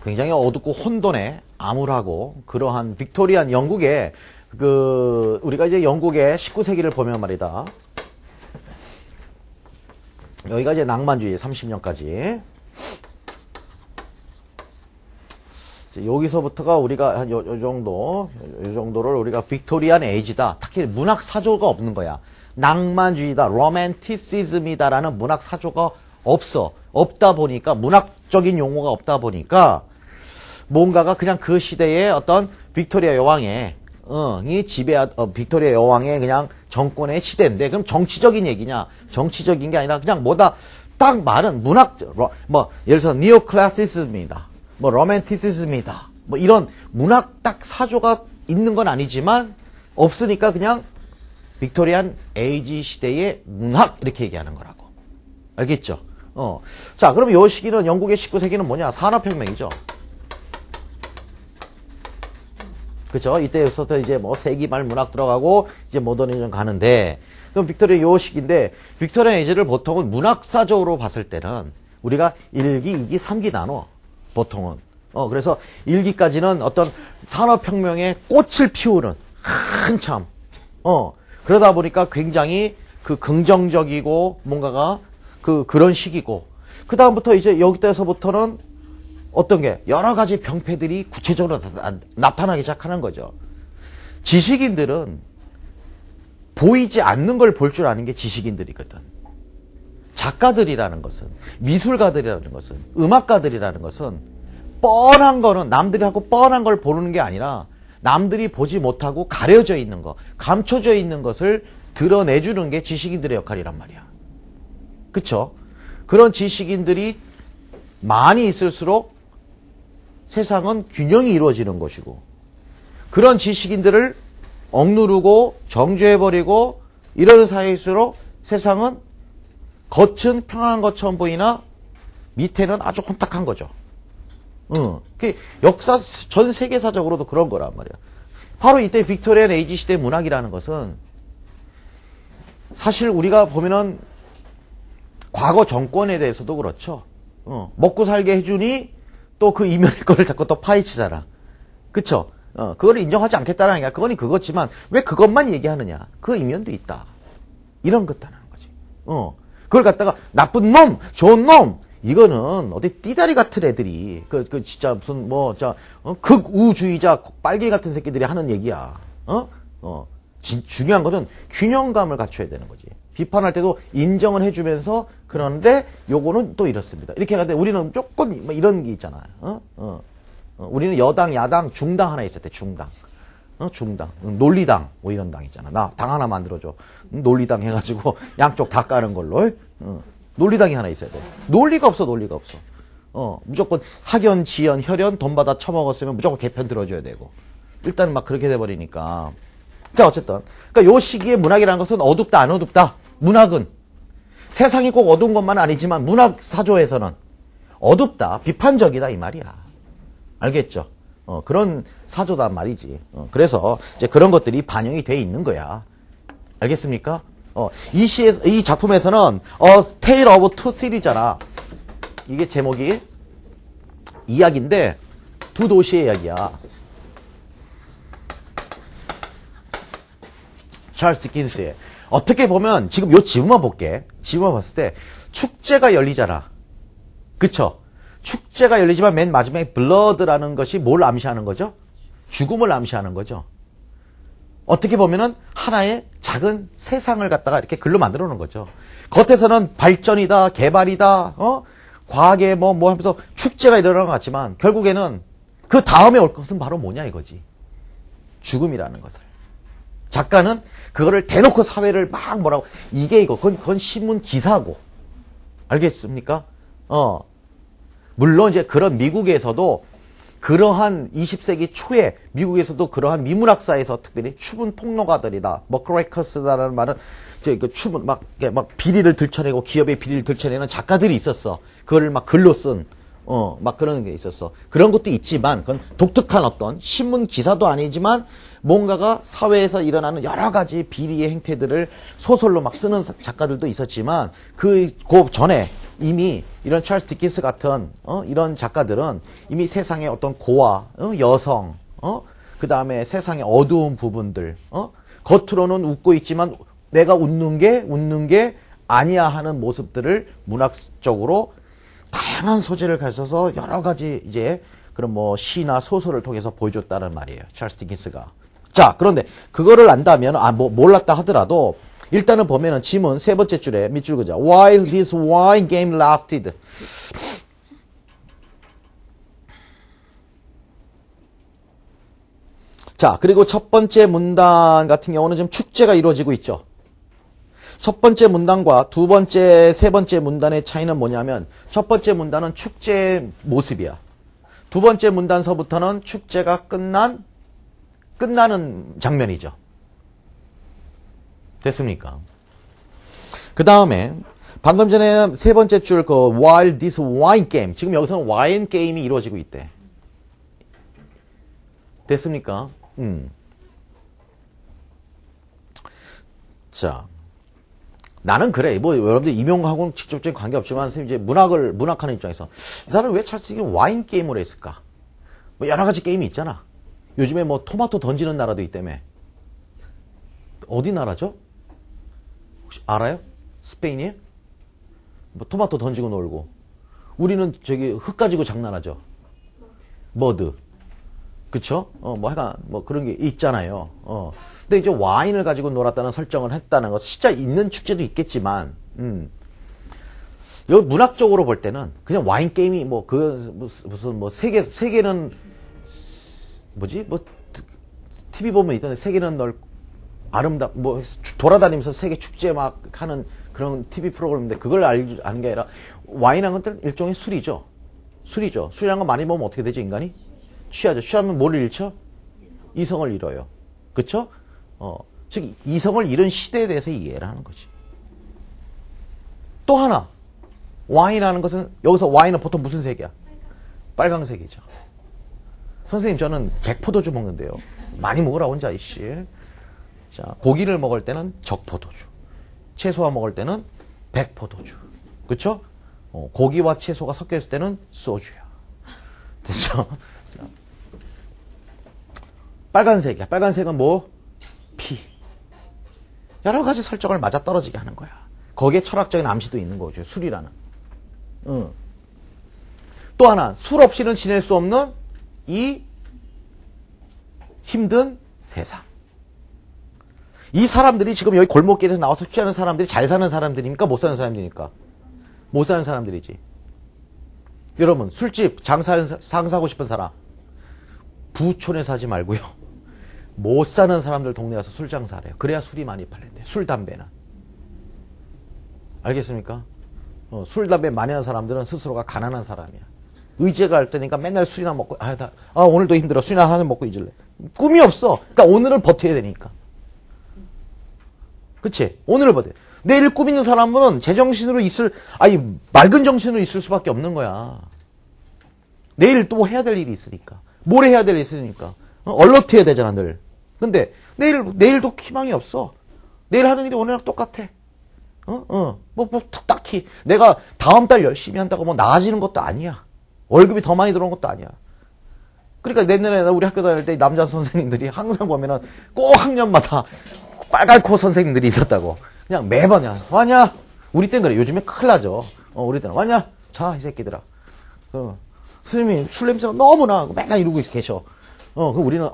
굉장히 어둡고 혼돈에 암울하고 그러한 빅토리안 영국의 우리가 이제 영국의 19세기를 보면 말이다. 여기가 이제 낭만주의 30년까지. 여기서부터가 우리가 한 요 정도를 우리가 빅토리안 에이지다. 특히 문학 사조가 없는 거야. 낭만주의다, 로맨티시즘이다라는 문학 사조가 없다 보니까, 문학적인 용어가 없다 보니까 뭔가가 그냥 그 시대의 어떤 빅토리아 여왕의 빅토리아 여왕의 그냥 정권의 시대인데, 그럼 정치적인 얘기냐? 정치적인 게 아니라 그냥 뭐다 딱 말은 문학, 예를 들어서 니오클래시즘이다, 로맨티시즘이다, 이런 문학 딱 사조가 있는 건 아니지만 없으니까 그냥 빅토리안 에이지 시대의 문학 이렇게 얘기하는 거라고. 알겠죠? 자, 그럼 요 시기는 영국의 19세기는 뭐냐? 산업혁명이죠. 그쵸? 이때부터 이제 세기말 문학 들어가고 이제 모더니즘 가는데, 그럼 빅토리아 요 시기인데, 빅토리아 에이지를 보통은 문학사적으로 봤을 때는 우리가 1기, 2기, 3기 나눠. 보통은. 그래서 1기까지는 어떤 산업혁명의 꽃을 피우는 한참. 그러다 보니까 굉장히 긍정적이고 뭔가가 그런 시기고, 그 다음부터 이제 여기때서부터는 어떤 게 여러 가지 병폐들이 구체적으로 나타나기 시작하는 거죠. 지식인들은 보이지 않는 걸 볼 줄 아는 게 지식인들이거든. 작가들이라는 것은, 미술가들이라는 것은, 음악가들이라는 것은 뻔한 거는, 남들이 하고 뻔한 걸 보는 게 아니라 남들이 보지 못하고 가려져 있는 거, 감춰져 있는 것을 드러내주는 게 지식인들의 역할이란 말이야. 그쵸? 그런 지식인들이 많이 있을수록 세상은 균형이 이루어지는 것이고, 그런 지식인들을 억누르고 정죄해버리고 이러는 사이일수록 세상은 겉은 평안한 것처럼 보이나 밑에는 아주 혼탁한 거죠. 그 역사, 전 세계사적으로도 그런 거란 말이야. 바로 이때 빅토리안 에이지 시대 문학이라는 것은 사실 우리가 보면은 과거 정권에 대해서도 그렇죠. 먹고 살게 해주니 또 그 이면의 거를 자꾸 또 파헤치잖아. 그쵸? 그거를 인정하지 않겠다라는 게, 그거는 그거지만 왜 그것만 얘기하느냐. 그 이면도 있다. 이런 것다는 거지. 그걸 갖다가 나쁜 놈, 좋은 놈, 이거는 어디 띠다리 같은 애들이, 진짜 무슨 극우주의자 빨개 같은 새끼들이 하는 얘기야. 중요한 것은 균형감을 갖춰야 되는 거지. 비판할 때도 인정을 해주면서, 그런데 요거는 또 이렇습니다. 이렇게 하는데 우리는 조금 이런 게 있잖아요. 우리는 여당, 야당, 중당 하나 있었대. 중당. 중당. 논리당. 이런 당 있잖아. 나 당 하나 만들어줘. 논리당 해가지고 양쪽 다 까는 걸로. 논리당이 하나 있어야 돼. 논리가 없어. 무조건 학연, 지연, 혈연 돈 받아 처먹었으면 무조건 개편 들어줘야 되고. 일단은 막 그렇게 돼버리니까. 자, 어쨌든. 그러니까 요 시기에 문학이라는 것은 어둡다, 안 어둡다. 문학은 세상이 꼭 어두운 것만 아니지만 문학 사조에서는 어둡다, 비판적이다 이 말이야. 알겠죠? 그런 사조단 말이지. 그래서 이제 그런 것들이 반영이 돼 있는 거야. 알겠습니까? 이 작품에서는 Tale of Two City잖아. 이게 제목이 이야기인데 두 도시의 이야기야. 찰스 디킨스의. 어떻게 보면 지금 요 지문만 볼게. 지문만 봤을 때 축제가 열리잖아. 그쵸? 축제가 열리지만 맨 마지막에 블러드라는 것이 뭘 암시하는 거죠? 죽음을 암시하는 거죠. 어떻게 보면은 하나의 작은 세상을 갖다가 이렇게 글로 만들어 놓은 거죠. 겉에서는 발전이다, 개발이다, 과학에 뭐 하면서 축제가 일어나는 것 같지만 결국에는 그 다음에 올 것은 바로 뭐냐 이거지. 죽음이라는 것을. 작가는 그거를 대놓고 사회를 막 뭐라고, 그건 신문 기사고. 알겠습니까? 물론 이제 그런 미국에서도 그러한 20세기 초에 미국에서도 그러한 미문학사에서 특별히 추분 폭로가들이다. 머크레커스다라는 말은 이제 그 추분 막 비리를 들춰내고 기업의 비리를 들춰내는 작가들이 있었어. 그걸 막 글로 쓴 막 그런 게 있었어. 그런 것도 있지만 그건 독특한 어떤 신문 기사도 아니지만 뭔가가 사회에서 일어나는 여러 가지 비리의 행태들을 소설로 막 쓰는 작가들도 있었지만 그 전에 이미 이런 찰스 디킨스 같은 이런 작가들은 이미 세상의 어떤 고아, 여성, 그 다음에 세상의 어두운 부분들, 겉으로는 웃고 있지만 내가 웃는 게 아니야 하는 모습들을 문학적으로 다양한 소재를 가져서 여러 가지 이제 그런 뭐 시나 소설을 통해서 보여줬다는 말이에요. 찰스 디킨스가. 자, 그런데 그거를 안다면, 몰랐다 하더라도 일단은 보면은 지문 세 번째 줄에 밑줄 그자. While this wine game lasted. 자, 그리고 첫 번째 문단 같은 경우는 지금 축제가 이루어지고 있죠. 첫 번째 문단과 두 번째, 세 번째 문단의 차이는 뭐냐면 첫 번째 문단은 축제의 모습이야. 두 번째 문단서부터는 축제가 끝나는 장면이죠. 됐습니까? 그 다음에 방금 전에 세 번째 줄 그 while this wine game, 지금 여기서는 와인 게임이 이루어지고 있대. 됐습니까? 자, 나는 그래. 뭐 여러분들 임용하고는 직접적인 관계 없지만 선생님 이제 문학하는 입장에서 이 사람은 왜 찰스 디킨스 와인 게임을 했을까? 뭐 여러 가지 게임이 있잖아. 요즘에 뭐 토마토 던지는 나라도 있다며. 어디 나라죠? 혹시 알아요? 스페인이에요? 뭐 토마토 던지고 놀고. 우리는 저기 흙 가지고 장난하죠. 머드. 그쵸? 뭐 하여간 뭐 그런 게 있잖아요. 근데 이제 와인을 가지고 놀았다는 설정을 했다는 것, 진짜 있는 축제도 있겠지만, 여기 문학적으로 볼 때는 그냥 와인 게임이 뭐 무슨 뭐 세계는 뭐지? 뭐 TV 보면 있던데 세계는 뭐 돌아다니면서 세계 축제 막 하는 그런 TV 프로그램인데 그걸 아는 게 아니라 와인한 건 일종의 술이죠. 술이란 건 많이 보면 어떻게 되죠, 인간이? 취하죠. 취하면 뭘 잃죠? 이성을 잃어요. 그쵸? 즉, 이성을 잃은 시대에 대해서 이해를 하는 거지. 또 하나. 와인하는 것은, 여기서 와인은 보통 무슨 색이야? 빨강색이죠. 선생님, 저는 백포도주 먹는데요. 많이 먹으라, 혼자, 이씨. 자, 고기를 먹을 때는 적포도주. 채소와 먹을 때는 백포도주. 그쵸? 고기와 채소가 섞여 있을 때는 소주야. 됐죠? 빨간색이야. 빨간색은 뭐? 피. 여러 가지 설정을 맞아떨어지게 하는 거야. 거기에 철학적인 암시도 있는 거죠. 술이라는. 또 하나. 술 없이는 지낼 수 없는 이 힘든 세상. 이 사람들이 지금 여기 골목길에서 나와서 취하는 사람들이 잘 사는 사람들입니까? 못 사는 사람들입니까? 못 사는 사람들이지. 여러분, 술집 장사하고 싶은 사람. 부촌에 사지 말고요. 못 사는 사람들 동네 가서 술 장사를 해요. 그래야 술이 많이 팔린대. 술, 담배는. 알겠습니까? 술, 담배 많이 하는 사람들은 스스로가 가난한 사람이야. 의제가 할 때니까 맨날 술이나 먹고, 오늘도 힘들어. 술이나 하나 먹고 잊을래. 꿈이 없어. 그러니까 오늘을 버텨야 되니까. 그치? 오늘을 버텨. 내일 꿈 있는 사람은 제정신으로 맑은 정신으로 있을 수밖에 없는 거야. 내일 또 해야 될 일이 있으니까. 모레 해야 될 일이 있으니까. 얼러트 해야 되잖아, 늘. 근데, 내일도 희망이 없어. 내일 하는 일이 오늘랑 똑같아. 딱히. 내가 다음 달 열심히 한다고 뭐 나아지는 것도 아니야. 월급이 더 많이 들어오는 것도 아니야. 그러니까 내년에 우리 학교 다닐 때 남자 선생님들이 항상 보면은 꼭 학년마다 빨간 코 선생님들이 있었다고. 그냥 매번, 왔냐? 우리 때는 그래. 요즘에 큰일 나죠. 우리 때는, 왔냐? 자, 이 새끼들아. 스님이 술 냄새가 너무 나고 맨날 이러고 계셔. 그럼 우리는,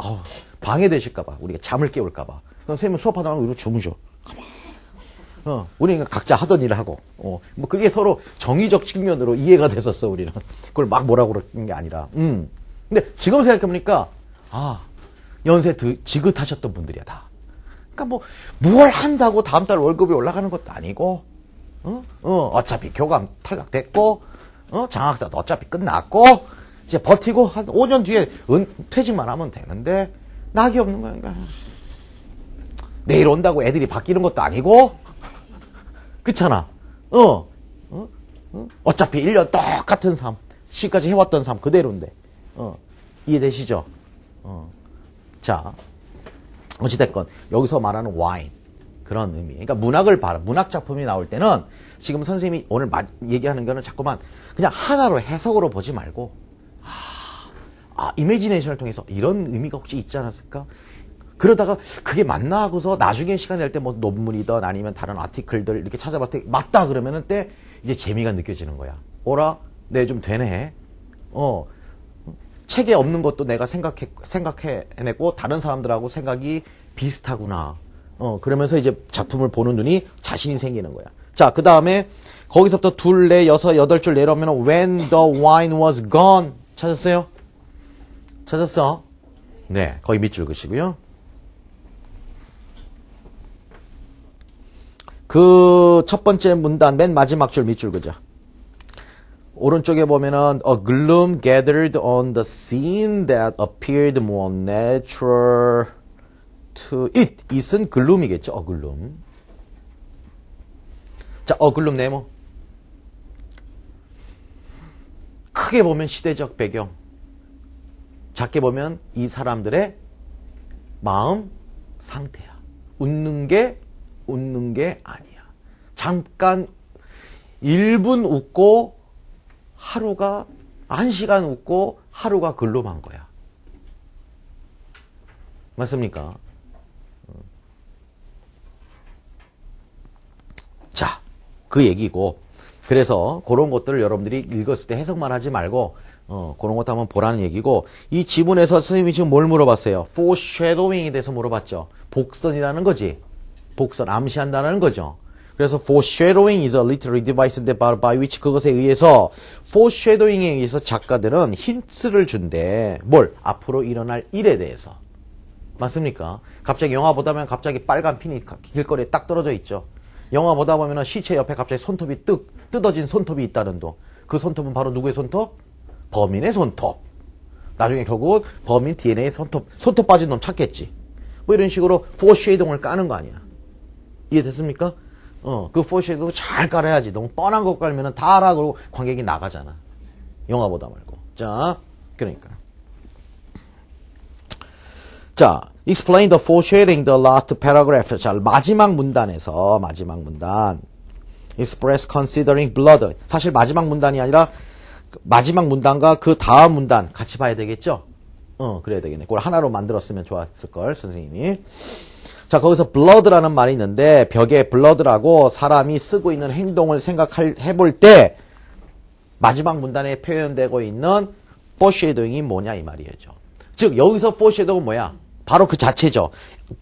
방해되실까봐. 우리가 잠을 깨울까봐. 그럼 선생님은 수업하다가 우리로 주무셔. 우리는 각자 하던 일을 하고. 뭐 그게 서로 정의적 측면으로 이해가 됐었어, 우리는. 그걸 막 뭐라고 그러는 게 아니라. 근데 지금 생각해보니까, 연세 지긋하셨던 분들이야, 다. 그러니까 뭘 한다고 다음 달 월급이 올라가는 것도 아니고, 어차피 교감 탈락됐고, 장학사도 어차피 끝났고, 이제 버티고 한 5년 뒤에 퇴직만 하면 되는데, 낙이 없는 거야, 그러니까. 내일 온다고 애들이 바뀌는 것도 아니고, 그렇잖아. 어차피 1년 똑같은 삶, 시까지 해왔던 삶 그대로인데, 이해되시죠? 자, 어찌됐건, 여기서 말하는 와인. 그런 의미. 그러니까 문학을 봐라. 문학 작품이 나올 때는 지금 선생님이 오늘 얘기하는 거는 자꾸만 그냥 하나로 해석으로 보지 말고 이미지네이션을 통해서 이런 의미가 혹시 있지 않았을까? 그러다가 그게 맞나 하고서 나중에 시간 낼 때 뭐 논문이든 아니면 다른 아티클들 이렇게 찾아봤을 때 맞다 그러면은 때 이제 재미가 느껴지는 거야. 오라, 네, 좀 되네. 책에 없는 것도 내가 생각해냈고 다른 사람들하고 생각이 비슷하구나. 그러면서 이제 작품을 보는 눈이 자신이 생기는 거야. 자, 그 다음에 거기서부터 2, 4, 6, 8줄 내려오면 when the wine was gone. 찾았어요? 찾았어? 네, 거기 밑줄 그시고요. 그 첫 번째 문단 맨 마지막 줄 밑줄 그죠? 오른쪽에 보면은 a gloom gathered on the scene that appeared more natural to it. it은 gloom이겠죠. a gloom. 자, a gloom 네모. 크게 보면 시대적 배경. 작게 보면 이 사람들의 마음 상태야. 웃는 게 아니야. 잠깐 1분 웃고 하루가 1시간 웃고 하루가 글로만 거야. 맞습니까? 자, 그 얘기고 그래서 그런 것들을 여러분들이 읽었을 때 해석만 하지 말고 그런 것도 한번 보라는 얘기고 이 지문에서 선생님이 지금 뭘 물어봤어요? foreshadowing에 대해서 물어봤죠. 복선이라는 거지. 복선, 암시한다는 거죠. 그래서 foreshadowing is a literary device by which 그것에 의해서 foreshadowing에 의해서 작가들은 힌트를 준대. 뭘? 앞으로 일어날 일에 대해서. 맞습니까? 갑자기 영화 보다 보면 갑자기 빨간 핀이 길거리에 딱 떨어져 있죠. 영화 보다 보면 시체 옆에 갑자기 손톱이 뜯어진 손톱이 있다는 도. 그 손톱은 바로 누구의 손톱? 범인의 손톱. 나중에 결국 범인 DNA 손톱 빠진 놈 찾겠지. 뭐 이런 식으로 foreshadowing을 까는 거 아니야. 이해됐습니까? 그 foreshadowing 잘 깔아야지. 너무 뻔한 거 깔면은 다 알아. 그러고 관객이 나가잖아. 영화 보다 말고. 자, 그러니까. 자, explain the foreshadowing the last paragraph. 자, 마지막 문단. express considering blood. 사실 마지막 문단이 아니라 마지막 문단과 그 다음 문단 같이 봐야 되겠죠? 그래야 되겠네. 그걸 하나로 만들었으면 좋았을걸, 선생님이. 자, 거기서 blood라는 말이 있는데 벽에 blood라고 사람이 쓰고 있는 행동을 해볼 때 마지막 문단에 표현되고 있는 foreshadowing이 뭐냐 이 말이죠. 즉 여기서 foreshadowing은 뭐야? 바로 그 자체죠.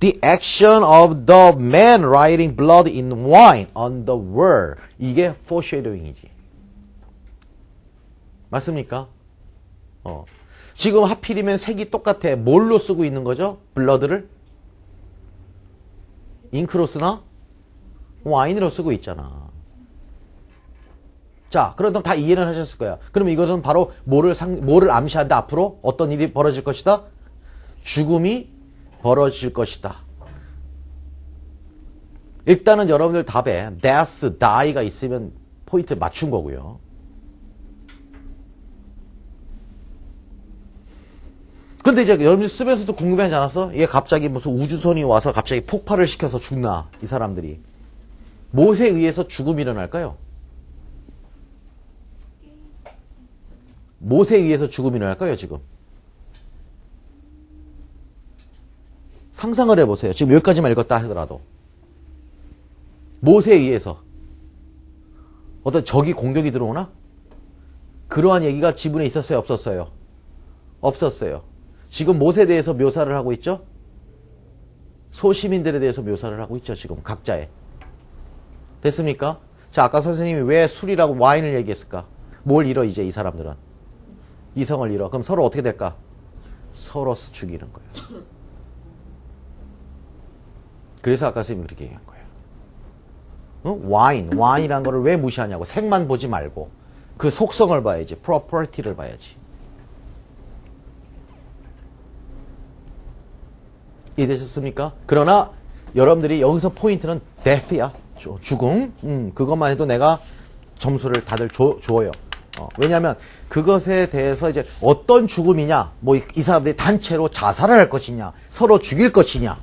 The action of the man writing blood in wine on the wall. 이게 foreshadowing이지. 맞습니까? 지금 하필이면 색이 똑같아. 뭘로 쓰고 있는 거죠? 블러드를? 잉크로 쓰나? 와인으로 쓰고 있잖아. 자, 그럼 다 이해는 하셨을 거야. 그럼 이것은 바로 뭐를 암시한다. 앞으로 어떤 일이 벌어질 것이다? 죽음이 벌어질 것이다. 일단은 여러분들 답에 death, die가 있으면 포인트 맞춘 거고요. 근데 이제 여러분들 쓰면서도 궁금해하지 않았어? 이게 갑자기 무슨 우주선이 와서 갑자기 폭발을 시켜서 죽나? 이 사람들이. 무엇에 의해서 죽음이 일어날까요? 무엇에 의해서 죽음이 일어날까요, 지금? 상상을 해보세요. 지금 여기까지만 읽었다 하더라도. 무엇에 의해서? 어떤 적이 공격이 들어오나? 그러한 얘기가 지문에 있었어요, 없었어요? 없었어요. 지금 무엇에 대해서 묘사를 하고 있죠? 소시민들에 대해서 묘사를 하고 있죠, 지금 각자의. 됐습니까? 자, 아까 선생님이 왜 술이라고 와인을 얘기했을까? 뭘 잃어, 이제 이 사람들은? 이성을 잃어. 그럼 서로 어떻게 될까? 서로 죽이는 거예요. 그래서 아까 선생님이 그렇게 얘기한 거예요. 와인이라는 거를 왜 무시하냐고. 색만 보지 말고 그 속성을 봐야지. property를 봐야지. 이해되셨습니까? 그러나 여러분들이 여기서 포인트는 death야. 죽음. 그것만 해도 내가 점수를 다들 줘요. 왜냐하면 그것에 대해서 이제 어떤 죽음이냐, 뭐 이 사람들이 단체로 자살을 할 것이냐, 서로 죽일 것이냐,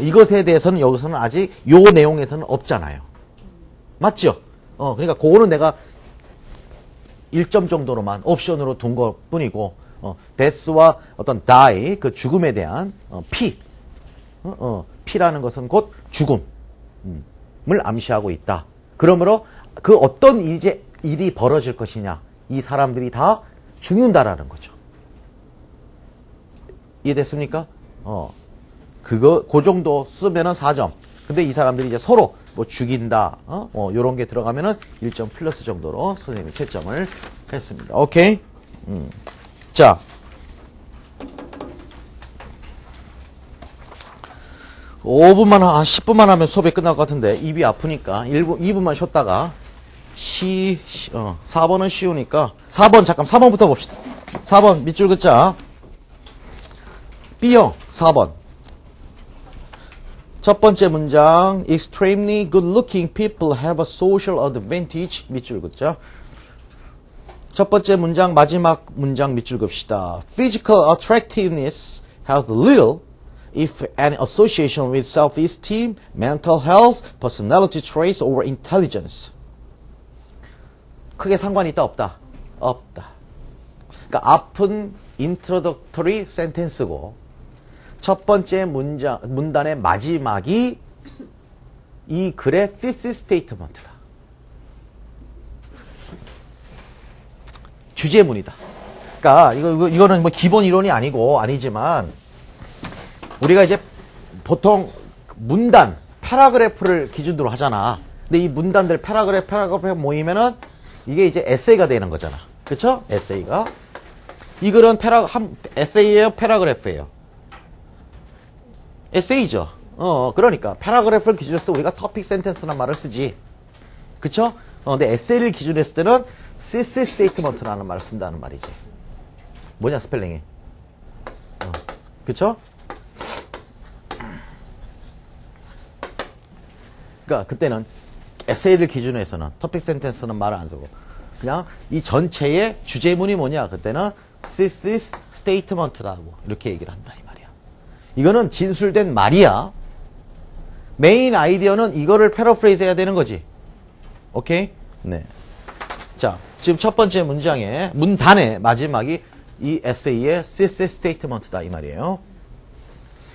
이것에 대해서는 여기서는 아직 요 내용에서는 없잖아요. 맞죠? 그러니까 그거는 내가 1점 정도로만 옵션으로 둔 것 뿐이고, death와 어떤 die, 그 죽음에 대한, P. P라는 것은 곧 죽음을 암시하고 있다. 그러므로 그 어떤 일이 벌어질 것이냐. 이 사람들이 다 죽는다라는 거죠. 이해됐습니까? 그 정도 쓰면은 4점. 근데 이 사람들이 이제 서로 뭐 죽인다, 요런 게 들어가면은 1점 플러스 정도로 선생님이 채점을 했습니다. 오케이? 자. 5분만, 10분만 하면 수업이 끝날 것 같은데, 입이 아프니까, 2분만 쉬었다가, 4번은 쉬우니까, 4번부터 봅시다. 4번, 밑줄 긋자. B형, 4번. 첫 번째 문장, extremely good-looking people have a social advantage. 밑줄 긋자. 첫 번째 문장, 마지막 문장 밑줄 긋시다. Physical attractiveness has little, if any, association with self-esteem, mental health, personality traits, or intelligence. 크게 상관이 있다, 없다? 없다. 그러니까 앞은 introductory sentence고, 첫 번째 문단의 마지막이 이 글의 thesis statement다. 주제문이다. 그러니까 이거는 뭐 기본 이론이 아니지만 우리가 이제 보통 문단, 패러그래프를 기준으로 하잖아. 근데 이 문단들 패러그래프 모이면은 이게 이제 에세이가 되는 거잖아. 그쵸? 에세이가. 이 글은 에세이예요? 패러그래프예요? 에세이죠. 그러니까 패러그래프를 기준으로 해서 우리가 토픽 센텐스라는 말을 쓰지. 그쵸? 근데 에세이를 기준으로 했을 때는 thesis statement라는 말을 쓴다는 말이지. 뭐냐 스펠링이. 그쵸? 그러니까 그때는 에세이를 기준으로 해서는 토픽 센텐스는 말을 안 쓰고 그냥 이 전체의 주제문이 뭐냐 그때는 thesis statement라고 이렇게 얘기를 한다 이 말이야. 이거는 진술된 말이야. 메인 아이디어는 이거를 패러프레이즈 해야 되는 거지. 오케이? 네. 자, 지금 첫 번째 문단의 마지막이 이 에세이의 thesis statement다 이 말이에요.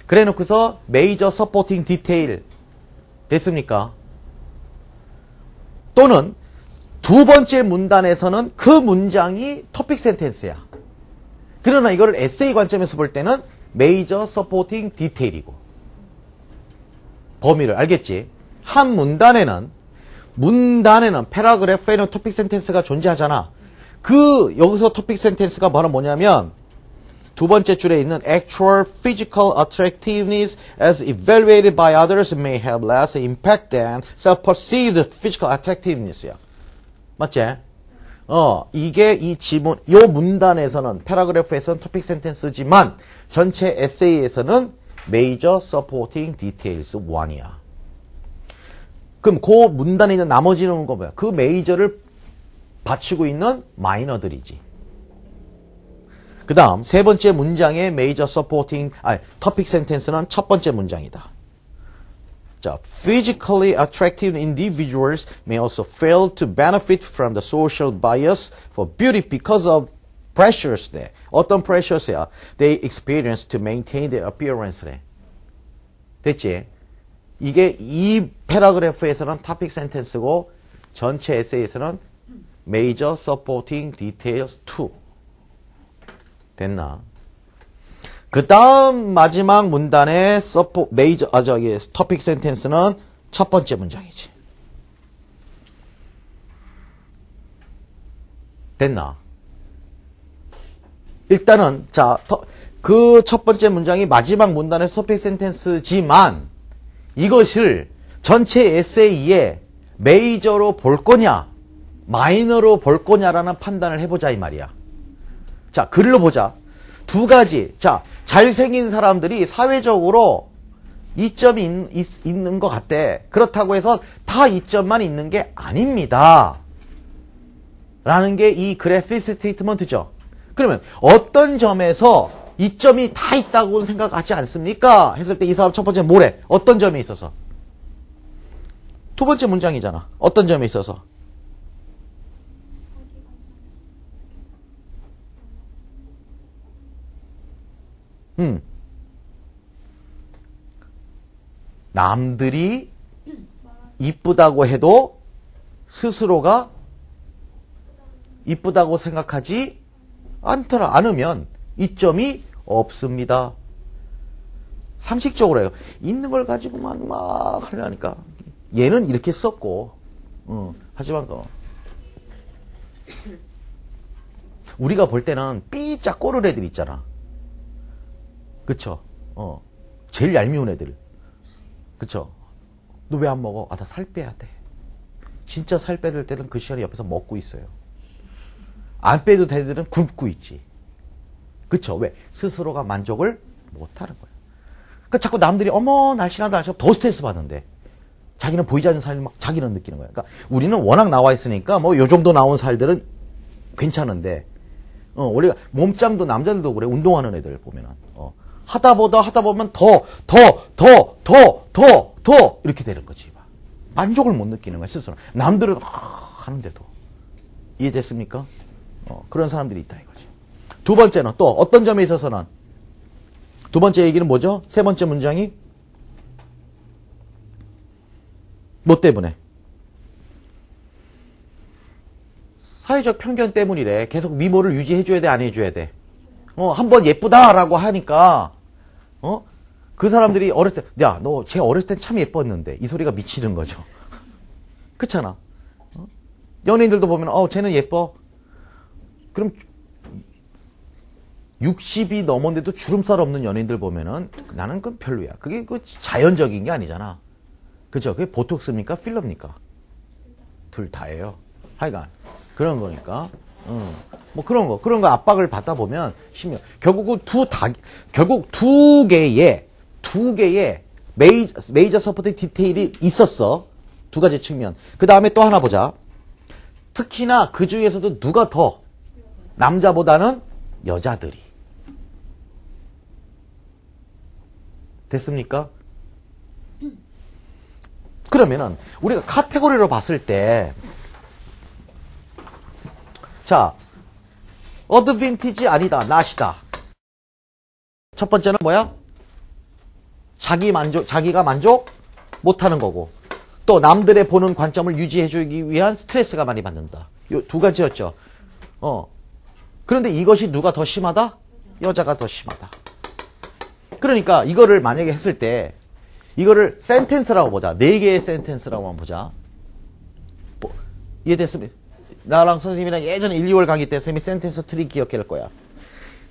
그래 놓고서 major supporting detail 됐습니까? 또는 두 번째 문단에서는 그 문장이 토픽 센텐스야. 그러나 이거를 에세이 관점에서 볼 때는 major supporting detail이고 범위를 알겠지? 한 문단에는 패러그래프에는 토픽 센텐스가 존재하잖아. 여기서 토픽 센텐스가 바로 뭐냐면 두 번째 줄에 있는 actual physical attractiveness as evaluated by others may have less impact than self-perceived physical attractiveness야. 맞지? 이게 이 지문, 요 문단에서는, 패러그래프에서는 토픽 센텐스지만, 전체 에세이에서는 major supporting details 1이야. 그럼 그 문단에 있는 나머지는 거 뭐야? 그 메이저를 받치고 있는 마이너들이지. 그 다음 세 번째 문장의 major supporting topic sentence는 첫 번째 문장이다. 자, physically attractive individuals may also fail to benefit from the social bias for beauty because of pressures. 어떤 pressures야? They experience to maintain their appearance래. 됐지? 이게 이 패러그래프에서는 topic sentence고 전체 에세이에서는 major supporting details 2. 됐나? 그 다음 마지막 문단의 topic sentence는 첫 번째 문장이지. 됐나? 일단은, 자, 그 첫 번째 문장이 마지막 문단의 topic sentence지만 이것을 전체 에세이에 메이저로 볼 거냐, 마이너로 볼 거냐라는 판단을 해보자 이 말이야. 자, 글로 보자. 두 가지. 자, 잘생긴 사람들이 사회적으로 이점이 있는 것 같대. 그렇다고 해서 다 이점만 있는 게 아닙니다. 라는 게 이 글의 thesis statement죠. 그러면 어떤 점에서 이점이 다 있다고 생각하지 않습니까? 했을 때 이 사람 첫 번째 뭐래? 어떤 점에 있어서? 두 번째 문장이잖아. 어떤 점에 있어서? 남들이 이쁘다고 해도 스스로가 이쁘다고 생각하지 않으면 이점이 없습니다. 상식적으로 해요. 있는 걸 가지고만 막 하려니까. 얘는 이렇게 썼고, 하지만, 우리가 볼 때는 삐짝 꼬를 애들 있잖아. 그쵸? 제일 얄미운 애들. 그쵸? 너 왜 안 먹어? 아, 나 살 빼야 돼. 진짜 살 빼들 때는 그 시간에 옆에서 먹고 있어요. 안 빼도 될 애들은 굶고 있지. 그쵸? 왜? 스스로가 만족을 못하는 거예요. 그러니까 자꾸 남들이 어머 날씬하다 날씬하다 더 스트레스 받는데 자기는 보이지 않는 삶을 막 자기는 느끼는 거예요. 그러니까 우리는 워낙 나와 있으니까 뭐 요 정도 나온 살들은 괜찮은데 우리가 몸짱도 남자들도 그래. 운동하는 애들 보면은 하다 보면 더 이렇게 되는 거지. 만족을 못 느끼는 거야 스스로. 남들은 하는데도. 이해됐습니까? 그런 사람들이 있다 이거지. 두 번째는 또 어떤 점에 있어서는 두 번째 얘기는 뭐죠? 세 번째 문장이 뭐 때문에? 사회적 편견 때문이래. 계속 미모를 유지해줘야 돼, 안 해줘야 돼? 한번 예쁘다라고 하니까, 그 사람들이 어렸을 때, 야, 너 쟤 어렸을 땐 참 예뻤는데. 이 소리가 미치는 거죠. 그렇잖아. 연예인들도 보면, 쟤는 예뻐. 그럼 60이 넘었는데도 주름살 없는 연예인들 보면은 나는 그건 별로야. 그게 그 자연적인 게 아니잖아. 그죠? 그게 보톡스입니까? 필러입니까? 둘 다예요. 하여간 그런 거니까. 뭐 그런 거 압박을 받다 보면 결국 두 개의 메이저 서포팅 디테일이 있었어. 두 가지 측면. 그 다음에 또 하나 보자. 특히나 그 중에서도 누가 더 남자보다는 여자들이. 됐습니까? 그러면은 우리가 카테고리로 봤을 때 자, 어드밴티지 아니다, 낫이다. 첫 번째는 뭐야? 자기가 만족 못하는 거고 또 남들의 보는 관점을 유지해주기 위한 스트레스가 많이 받는다. 요 두 가지였죠. 그런데 이것이 누가 더 심하다? 여자가 더 심하다. 그러니까 이거를 만약에 했을 때 이거를 센텐스라고 보자. 4개의 센텐스라고 한번 보자. 이해됐습니까? 나랑 선생님이랑 예전에 1, 2월 강의 때 선생님이 센텐스 트리 기억할 거야.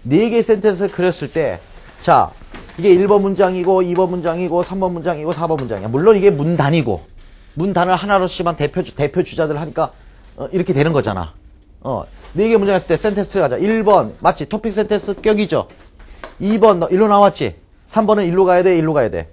4개의 센텐스를 그렸을 때 자, 이게 1번 문장이고 2번 문장이고 3번 문장이고 4번 문장이야. 물론 이게 문단이고 문단을 하나로씩만 대표 주자들 하니까 이렇게 되는 거잖아. 4개 문장 했을 때 센텐스 트리 가자. 1번 맞지? 토픽 센텐스 격이죠. 2번 너 일로 나왔지? 3번은 일로 가야 돼, 일로 가야 돼.